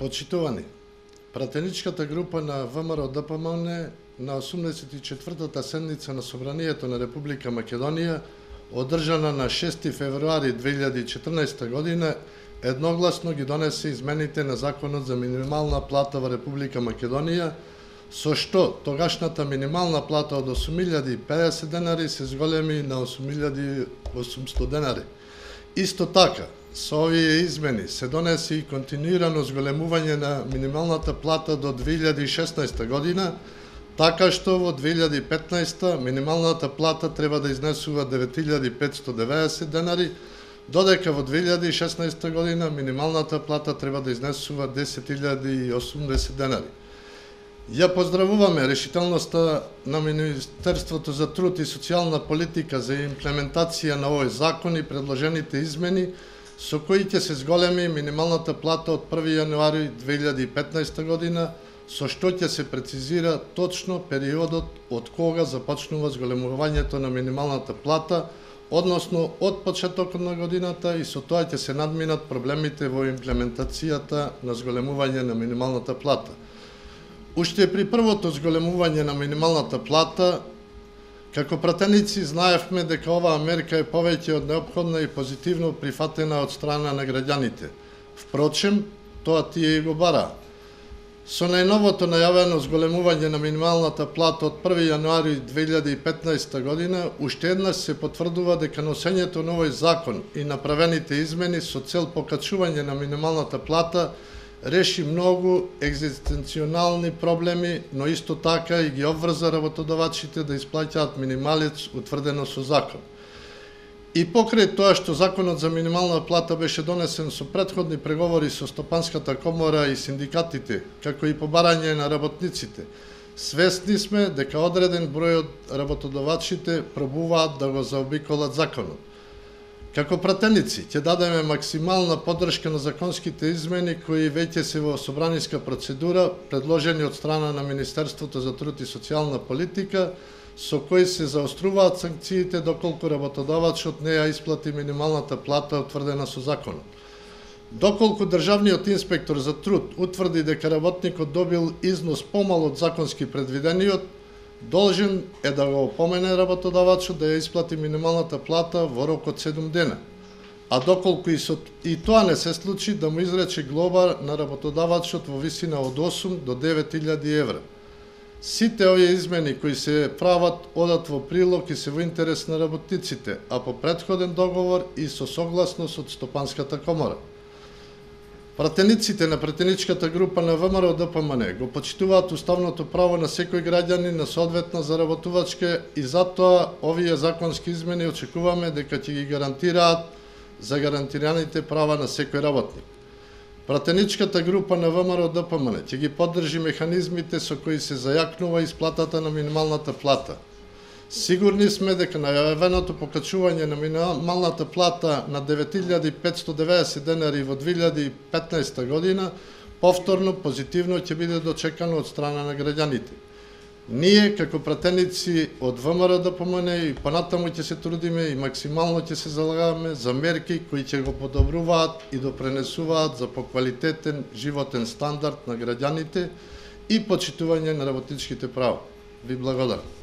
Почитувани, пратеничката група на ВМРО ДПМН на 84-та седница на Собранието на Република Македонија, одржана на 6 февруари 2014 година, едногласно ги донесе измените на Законот за минимална плата во Република Македонија, со што тогашната минимална плата од 8.050 денари се зголеми на 8.800 денари. Исто така, со овие измени се донесе и континуирано зголемување на минималната плата до 2016 година, така што во 2015 минималната плата треба да изнесува 9.590 денари, додека во 2016 година минималната плата треба да изнесува 10.080 денари. Ја поздравуваме решителноста на Министерството за труд и социјална политика за имплементација на овој закон и предложените измени, со кои ќе се зголеми минималната плата од 1 јануари 2015 година, со што ќе се прецизира точно периодот од кога започнува зголемувањето на минималната плата, односно од почетокот на годината, и со тоа ќе се надминат проблемите во имплементацијата на зголемување на минималната плата. Уште при првото зголемување на минималната плата, како пратеници знаевме дека оваа мерка е повеќе од неопходна и позитивно прифатена од страна на граѓаните. Впрочем, тоа тие и го бараа. Со најновото најавено зголемување на минималната плата од 1 јануари 2015 година, уште еднаш се потврдува дека носењето на овој закон и направените измени со цел покачување на минималната плата реши многу екзистенционални проблеми, но исто така и ги обврза работодавачите да исплаќаат минималец утврдено со закон. И покрај тоа што законот за минимална плата беше донесен со претходни преговори со Стопанската комора и синдикатите, како и по барање на работниците, свесни сме дека одреден број од работодавачите пробуваат да го заобиколат законот. Како пратеници ќе дадеме максимална поддршка на законските измени кои веќе се во собраниска процедура, предложени од страна на Министерството за труд и социјална политика, со кои се заоструваат санкциите доколку работодавачот не ја исплати минималната плата утврдена со законот. Доколку државниот инспектор за труд утврди дека работникот добил износ помал од законски предвидениот, должен е да го опомене работодавачот да ја исплати минималната плата во рок од 7 дена, а доколку и тоа не се случи, да му изрече глоба на работодавачот во висина од 8 до 9.000 евра. Сите овие измени кои се прават одат во прилог и се во интерес на работниците, а по претходен договор и со согласност од Стопанската комора. Пратениците на пратеничката група на ВМРО ДПМН го почитуваат уставното право на секој граѓанин на соодветна заработувачка и затоа овие законски измени очекуваме дека ќе ги гарантираат загарантираните права на секој работник. Пратеничката група на ВМРО ДПМН ќе ги поддржи механизмите со кои се зајакнува исплатата на минималната плата. Сигурни сме дека најавеното покачување на минималната плата на 9.590 денари во 2015 година повторно позитивно ќе биде дочекано од страна на граѓаните. Ние, како пратеници од ВМРО ДПМН, и понатаму ќе се трудиме и максимално ќе се залагаме за мерки кои ќе го подобруваат и допренесуваат за поквалитетен животен стандард на граѓаните и почитување на работничките права. Ви благодарам.